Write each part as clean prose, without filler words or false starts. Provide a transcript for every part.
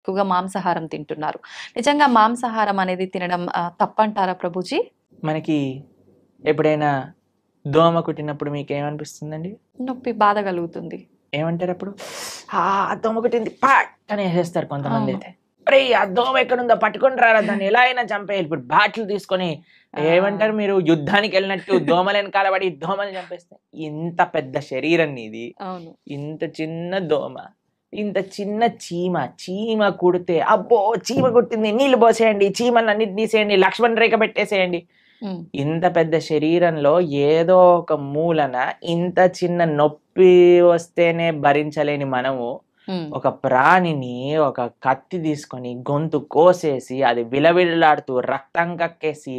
ఎక్కువగా మాంసాహారం తింటున్నారు. నిజంగా మాంసాహారం అనేది తినడం తప్పంటారా ప్రభుజీ? మనకి ఎప్పుడైనా దోమ కుట్టినప్పుడు మీకు ఏమనిపిస్తుందండి? నొప్పి, బాధ కలుగుతుంది. ఏమంటారు అప్పుడు? దోమ కుట్టింది పాట్ అని వేసేస్తారు కొంతమంది. అయితే అరే ఆ దోమ ఎక్కడుందో పట్టుకొని రారా, దాన్ని ఎలా అయినా చంపేయాలి. ఇప్పుడు బ్యాట్లు తీసుకొని ఏమంటారు, మీరు యుద్ధానికి వెళ్ళినట్టు దోమలు వెనకాల పడి దోమలు చంపేస్తే. ఇంత పెద్ద శరీరం ఇది, ఇంత చిన్న దోమ, ఇంత చిన్న చీమ కుడితే అబ్బో చీమ కుట్టింది, నీళ్లు పోసేయండి, చీమని అన్నిటి తీసేయండి, లక్ష్మణ్ రేఖ పెట్టేసేయండి. ఇంత పెద్ద శరీరంలో ఏదో ఒక మూలన ఇంత చిన్న నొప్పి వస్తేనే భరించలేని మనము ఒక ప్రాణిని ఒక కత్తి తీసుకొని గొంతు కోసేసి అది విలవిల్లాడుతూ రక్తం కక్కేసి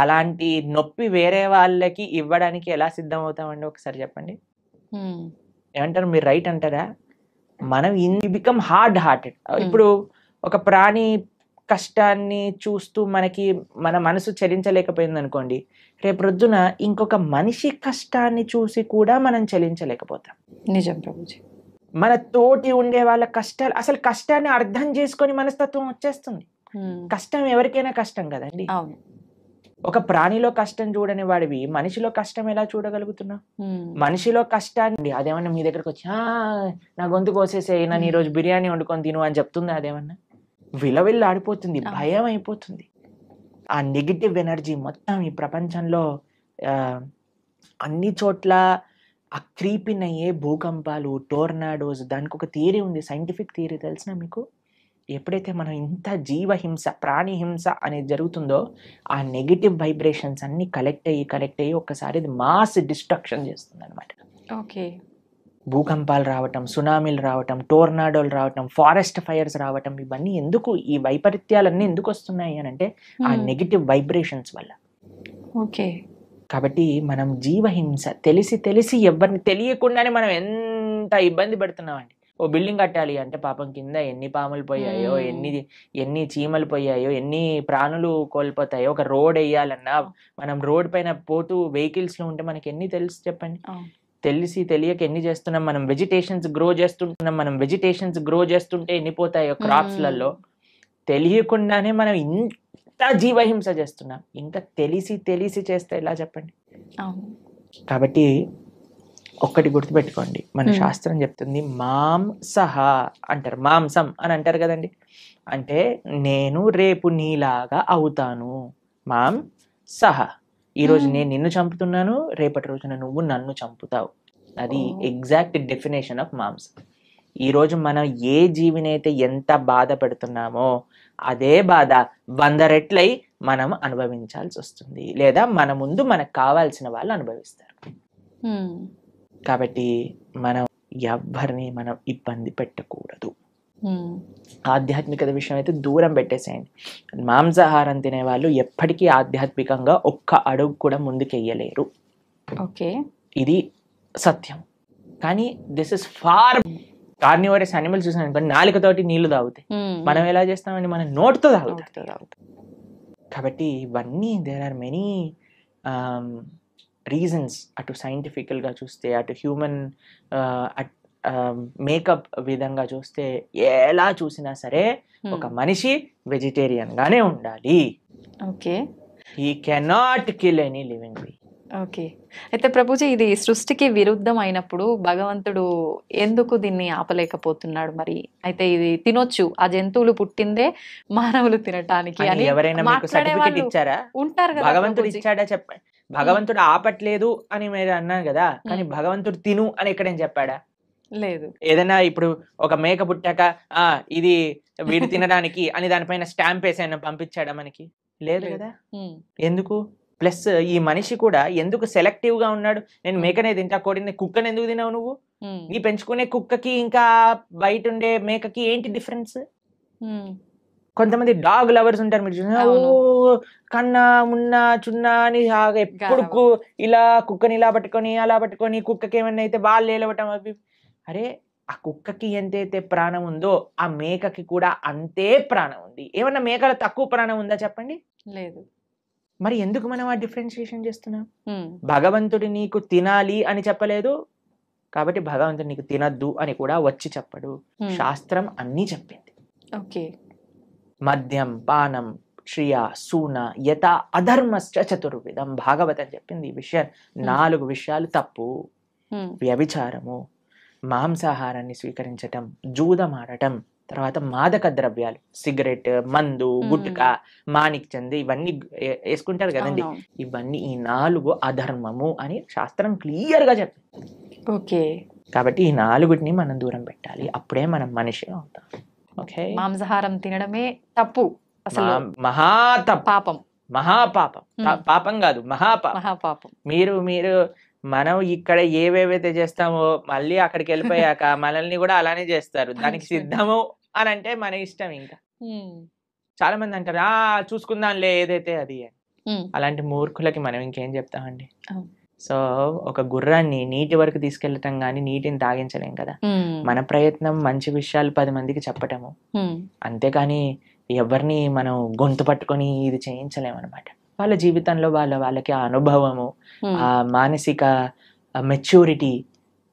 అలాంటి నొప్పి వేరే వాళ్ళకి ఇవ్వడానికి ఎలా సిద్ధమవుతామండి? ఒకసారి చెప్పండి. ఏమంటారు మీరు? రైట్ అంటారా? మనం బికమ్ హార్డ్ హార్టెడ్. ఇప్పుడు ఒక ప్రాణి కష్టాన్ని చూస్తూ మన మనసు చలించలేకపోయింది అనుకోండి, రేపు రొద్దున ఇంకొక మనిషి కష్టాన్ని చూసి కూడా మనం చలించలేకపోతాం. నిజం ప్రభుజీ. మన తోటి ఉండే వాళ్ళ కష్టాలు, అసలు కష్టాన్ని అర్థం చేసుకొని మనస్తత్వం వచ్చేస్తుంది. కష్టం ఎవరికైనా కష్టం కదండి. ఒక ప్రాణిలో కష్టం చూడని వాడివి మనిషిలో కష్టం ఎలా చూడగలుగుతున్నావు? మనిషిలో కష్టాన్ని అదేమన్నా మీ దగ్గరకు వచ్చి నా గొంతు కోసేసేయి, నన్ను ఈరోజు బిర్యానీ వండుకొని తిను అని చెప్తుంది. అదేమన్నా విలవిల్లు ఆడిపోతుంది, భయం అయిపోతుంది. ఆ నెగిటివ్ ఎనర్జీ మొత్తం ఈ ప్రపంచంలో అన్ని చోట్ల ఆ క్రీపిన్ అయ్యే భూకంపాలు, టోర్నాడోస్, దానికి ఒక థియరీ ఉంది, సైంటిఫిక్ థియరీ తెలిసిన మీకు? ఎప్పుడైతే మనం ఇంత జీవహింస, ప్రాణి హింస అనేది జరుగుతుందో ఆ నెగిటివ్ వైబ్రేషన్స్ అన్ని కలెక్ట్ అయ్యి ఒక్కసారి మాస్ డిస్ట్రక్షన్ చేస్తుంది అనమాట. ఓకే. భూకంపాలు రావటం, సునామీలు రావటం, టోర్నాడోలు రావటం, ఫారెస్ట్ ఫైర్స్ రావటం, ఇవన్నీ ఎందుకు, ఈ వైపరీత్యాలన్నీ ఎందుకు వస్తున్నాయి అని అంటే ఆ నెగిటివ్ వైబ్రేషన్స్ వల్ల. ఓకే. కాబట్టి మనం జీవహింస తెలిసి ఎవరిని తెలియకుండానే మనం ఎంత ఇబ్బంది పెడుతున్నామండి. ఓ బిల్డింగ్ కట్టాలి అంటే పాపం కింద ఎన్ని పాములు పోయాయో, ఎన్ని చీమలు పోయాయో, ఎన్ని ప్రాణులు కోల్పోతాయో. ఒక రోడ్ వేయాలన్నా మనం రోడ్ పైన పోతూ వెహికల్స్ లో ఉంటే మనకి ఎన్ని తెలుసు చెప్పండి? తెలియక ఎన్ని చేస్తున్నాం. మనం వెజిటేషన్స్ గ్రో చేస్తుంటే ఎన్ని పోతాయో క్రాప్స్ లలో. తెలియకుండానే మనం ఇంత జీవహింస చేస్తున్నాం. ఇంకా తెలిసి చేస్తే ఎలా చెప్పండి? కాబట్టి ఒక్కటి గుర్తుపెట్టుకోండి, మన శాస్త్రం చెప్తుంది మాంసహ అంటారు, మాంసం అని అంటారు కదండి. అంటే నేను రేపు నీలాగా అవుతాను. మాంసహ, ఈరోజు నేను నిన్ను చంపుతున్నాను, రేపటి రోజున నువ్వు నన్ను చంపుతావు. అది ఎగ్జాక్ట్ డెఫినేషన్ ఆఫ్ మాంసం. ఈరోజు మనం ఏ జీవినైతే ఎంత బాధ పెడుతున్నామో అదే బాధ 100 రెట్లై మనం అనుభవించాల్సి వస్తుంది, లేదా మన ముందు మనకు కావాల్సిన వాళ్ళు అనుభవిస్తారు. కాబట్టి మనం ఎవ్వరిని మనం ఇబ్బంది పెట్టకూడదు. ఆధ్యాత్మికత విషయం అయితే దూరం పెట్టేసేయండి. మాంసాహారం తినే వాళ్ళు ఎప్పటికీ ఆధ్యాత్మికంగా ఒక్క అడుగు కూడా ముందుకెయ్యలేరు. ఓకే, ఇది సత్యం. కానీ this is for carnivorous animals చూసాను, నాలుకతోటి నీళ్లు తాగుతాయి. మనం ఎలా చేస్తామండి? మనం నోటితో తాగుతాం. కాబట్టి ఇవన్నీ దేర్ ఆర్ మెనీ రీజన్స్. అటు సైంటిఫికల్గా చూస్తే, అటు హ్యూమన్ మేకప్ విధంగా చూస్తే, ఎలా చూసినా సరే ఒక మనిషి వెజిటేరియన్ గానే ఉండాలి. Okay, he cannot kill any living being. Okay. అయితే ప్రభుజీ, ఇది సృష్టికి విరుద్ధం అయినప్పుడు భగవంతుడు ఎందుకు దీన్ని ఆపలేకపోతున్నాడు మరి? అయితే ఇది తినొచ్చు, ఆ జంతువులు పుట్టిందే మానవులు తినటానికి అని ఎవరైనా మీకు సర్టిఫికెట్ ఇచ్చారా? ఉంటారు కదా. భగవంతుడు ఇచ్చాడా చెప్పండి. భగవంతుడు ఆపట్లేదు అని మీరు అన్నారు కదా, కానీ భగవంతుడు తిను అని ఎక్కడేం చెప్పాడా? లేదు. ఏదైనా ఇప్పుడు ఒక మేక పుట్టాక ఇది వీడు తినడానికి అని దానిపైన స్టాంప్ వేసి ఆయన పంపించాడా మనకి? లేదు కదా. ఎందుకు? ప్లస్ ఈ మనిషి కూడా ఎందుకు సెలెక్టివ్ గా ఉన్నాడు? నేను మేకనే తింటా, కోడిని, కుక్కని ఎందుకు తినావు నువ్వు? నీ పెంచుకునే కుక్కకి ఇంకా బయట ఉండే మేకకి ఏంటి డిఫరెన్స్? కొంతమంది డాగ్ లవర్స్ ఉంటారు, మీరు చూసిన కన్నా మున్నా చున్నా అని ఎప్పుడు ఇలా కుక్కని ఇలా పట్టుకొని అలా పట్టుకొని, కుక్కకి ఏమన్నా అయితే వాళ్ళు ఏలవటం అవి. అరే, ఆ కుక్కకి ఎంతైతే ప్రాణం ఉందో ఆ మేకకి కూడా అంతే ప్రాణం ఉంది. ఏమన్నా మేకల తక్కువ ప్రాణం ఉందా చెప్పండి? లేదు. మరి ఎందుకు మనం ఆ డిఫరెన్షియేషన్ చేస్తున్నాం? భగవంతుడు నీకు తినాలి అని చెప్పలేదు, కాబట్టి భగవంతుడు నీకు తినద్దు అని కూడా వచ్చి చెప్పడు. శాస్త్రం అన్నీ చెప్పింది. ఓకే. మద్యం పానం శ్రియ సూన యత అధర్మశ్చ చతుర్విధం. భాగవతం చెప్పింది ఈ విషయం. 4 విషయాలు తప్పు. వ్యభిచారము, మాంసాహారాన్ని స్వీకరించటం, జూదమాడటం, తర్వాత మాదక ద్రవ్యాలు, సిగరెట్, మందు, గుట్కా, మాణిక్ చంద్ ఇవన్నీ వేసుకుంటారు కదండి. ఇవన్నీ ఈ 4 అధర్మము అని శాస్త్రం క్లియర్ గా చెప్పింది. ఓకే. కాబట్టి ఈ 4ని మనం దూరం పెట్టాలి. అప్పుడే మనం మనిషి అవుతాం. ఓకే. మాంసాహారం తినడమే తప్పు, అసలు పాపం, మహాపాపం. పాపం కాదు, మహాపాపం. మీరు మనం ఇక్కడ ఏవేవైతే చేస్తామో మళ్ళీ అక్కడికి వెళ్ళిపోయాక మనల్ని కూడా అలానే చేస్తారు. దానికి సిద్ధము అని అంటే మన ఇష్టం. ఇంకా చాలా మంది అంటారు చూసుకుందాంలే ఏదైతే అది. అలాంటి మూర్ఖులకి మనం ఇంకేం చెప్తామండి. సో ఒక గుర్రాన్ని నీటి వరకు తీసుకెళ్ళటం గానీ నీటిని తాగించలేం కదా. మన ప్రయత్నం మంచి విషయాలు 10 మందికి చెప్పటము, అంతేకాని ఎవరిని మనం గొంతు పట్టుకొని ఇది చేయించలేమన్నమాట. వాళ్ళ జీవితంలో వాళ్ళకి ఆ అనుభవము, ఆ మానసిక మెచ్యూరిటీ,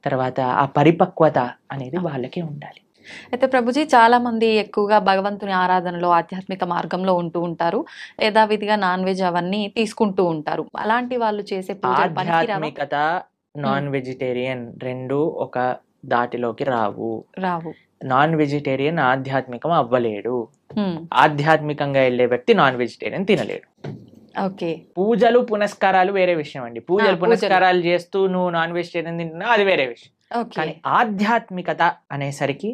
తర్వాత ఆ పరిపక్వత అనేది వాళ్ళకే ఉండాలి. అయితే ప్రభుజీ, చాలా మంది ఎక్కువగా భగవంతుని ఆరాధనలో ఆధ్యాత్మిక మార్గంలో ఉంటూ ఉంటారు, యథావిధిగా నాన్ వెజ్ అవన్నీ తీసుకుంటూ ఉంటారు. అలాంటి వాళ్ళు చేసే ఆధ్యాత్మికత, నాన్ వెజిటేరియన్ రెండు ఒక దాటిలోకి రావు. నాన్ వెజిటేరియన్ ఆధ్యాత్మికం అవ్వలేడు. ఆధ్యాత్మికంగా వెళ్ళే వ్యక్తి నాన్ వెజిటేరియన్ తినలేడు. ఓకే. పూజలు పునస్కారాలు వేరే విషయం అండి. పూజలు పునస్కారాలు చేస్తూ నువ్వు నాన్ వెజిటేరియన్ తింటున్నా అది వేరే విషయం. కానీ ఆధ్యాత్మికత అనేసరికి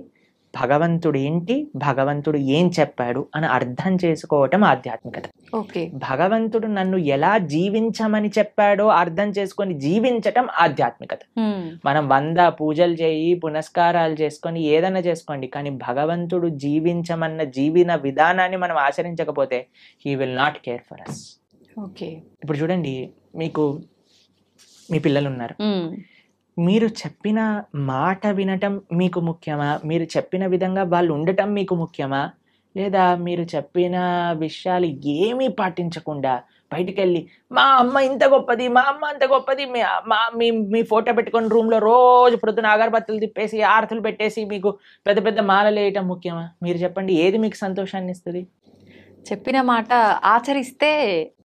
భగవంతుడు ఏంటి, భగవంతుడు ఏం చెప్పాడు అని అర్థం చేసుకోవటం ఆధ్యాత్మికత. భగవంతుడు నన్ను ఎలా జీవించమని చెప్పాడో అర్థం చేసుకొని జీవించటం ఆధ్యాత్మికత. మనం 100 పూజలు చేయి, పునస్కారాలు చేసుకొని ఏదైనా చేసుకోండి, కానీ భగవంతుడు జీవించమన్న జీవన విధానాన్ని మనం ఆచరించకపోతే he will not care for us. ఇప్పుడు చూడండి, మీకు మీ పిల్లలు ఉన్నారు. మీరు చెప్పిన మాట వినటం మీకు ముఖ్యమా? మీరు చెప్పిన విధంగా వాళ్ళు ఉండటం మీకు ముఖ్యమా? లేదా మీరు చెప్పిన విషయాలు ఏమీ పాటించకుండా బయటికి వెళ్ళి మా అమ్మ ఇంత గొప్పది, మా అమ్మ అంత గొప్పది, మీ ఫోటో పెట్టుకొని రూమ్లో రోజు ప్రొద్దున అగరబత్తులు తిప్పేసి ఆరతులు పెట్టేసి మీకు పెద్ద పెద్ద మాలలు వేయటం ముఖ్యమా? మీరు చెప్పండి, ఏది మీకు సంతోషాన్ని ఇస్తుంది? చెప్పిన మాట ఆచరిస్తే